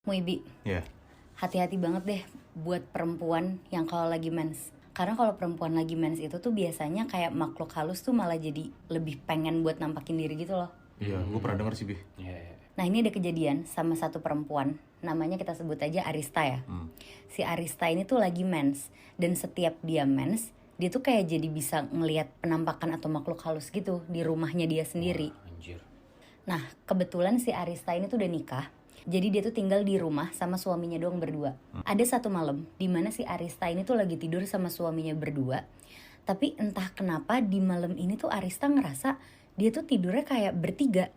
Muibi, Iya. hati-hati banget deh buat perempuan yang kalau lagi mens. Karena kalau perempuan lagi mens itu tuh biasanya kayak makhluk halus tuh malah jadi lebih pengen buat nampakin diri gitu loh. Iya, gue pernah denger sih, Bi. Nah ini ada kejadian sama satu perempuan, namanya kita sebut aja Arista ya. Si Arista ini tuh lagi mens, dan setiap dia mens, dia tuh kayak jadi bisa ngelihat penampakan atau makhluk halus gitu di rumahnya dia sendiri. Nah kebetulan si Arista ini tuh udah nikah. Jadi dia tuh tinggal di rumah sama suaminya doang berdua. Ada satu malam di mana si Arista ini tuh lagi tidur sama suaminya berdua. Tapi entah kenapa di malam ini tuh Arista ngerasa dia tuh tidurnya kayak bertiga.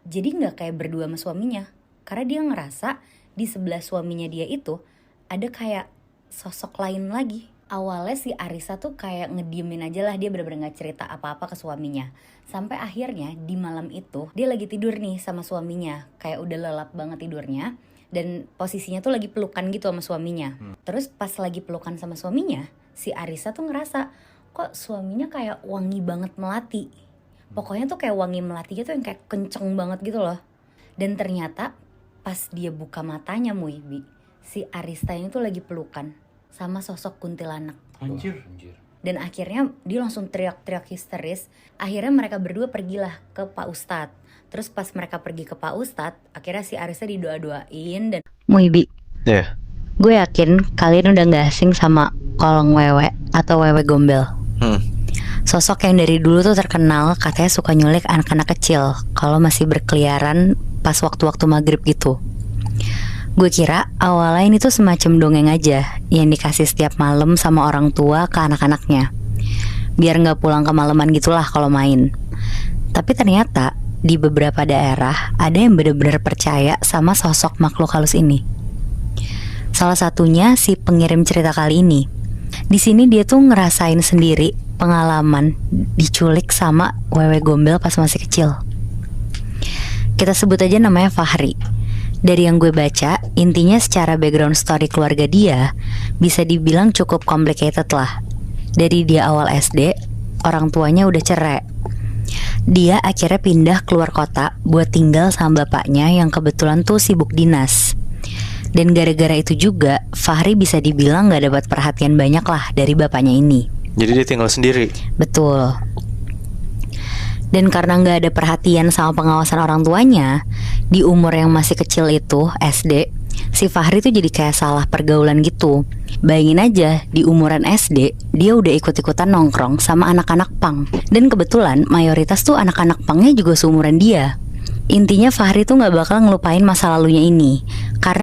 Jadi gak kayak berdua sama suaminya. Karena dia ngerasa di sebelah suaminya dia itu ada kayak sosok lain lagi. Awalnya si Arista tuh kayak ngediemin aja lah, dia bener-bener gak cerita apa-apa ke suaminya. Sampai akhirnya di malam itu dia lagi tidur nih sama suaminya, kayak udah lelap banget tidurnya. Dan posisinya tuh lagi pelukan gitu sama suaminya. Terus pas lagi pelukan sama suaminya, si Arista tuh ngerasa kok suaminya kayak wangi banget melati. Pokoknya tuh kayak wangi melatinya tuh yang kayak kenceng banget gitu loh. Dan ternyata pas dia buka matanya Muibi, si Arista ini tuh lagi pelukan sama sosok kuntilanak. Anjir. Dan akhirnya dia langsung teriak-teriak histeris. Akhirnya mereka berdua pergilah ke Pak Ustadz. Terus pas mereka pergi ke Pak Ustadz, akhirnya si Arista didoa-doain dan Muibi. Iya. Gue yakin kalian udah gak asing sama kolong wewe atau wewe gombel. Sosok yang dari dulu tuh terkenal katanya suka nyulik anak-anak kecil kalau masih berkeliaran pas waktu-waktu maghrib gitu. Gue kira awalnya ini tuh semacam dongeng aja yang dikasih setiap malam sama orang tua ke anak-anaknya, biar gak pulang kemalaman gitulah kalau main. Tapi ternyata di beberapa daerah ada yang benar-benar percaya sama sosok makhluk halus ini. Salah satunya si pengirim cerita kali ini. Di sini dia tuh ngerasain sendiri pengalaman diculik sama wewe gombel pas masih kecil. Kita sebut aja namanya Fahri. Dari yang gue baca, intinya secara background story keluarga dia bisa dibilang cukup complicated lah. Dari dia awal SD, orang tuanya udah cerai. Dia akhirnya pindah keluar kota buat tinggal sama bapaknya yang kebetulan tuh sibuk dinas. Dan gara-gara itu juga, Fahri bisa dibilang gak dapat perhatian banyak lah dari bapaknya ini. Jadi dia tinggal sendiri? Betul. Dan karena gak ada perhatian sama pengawasan orang tuanya, di umur yang masih kecil itu, SD, si Fahri tuh jadi kayak salah pergaulan gitu. Bayangin aja, di umuran SD, dia udah ikut-ikutan nongkrong sama anak-anak punk. Dan kebetulan mayoritas tuh anak-anak punknya juga seumuran dia. Intinya Fahri tuh gak bakal ngelupain masa lalunya ini. Karena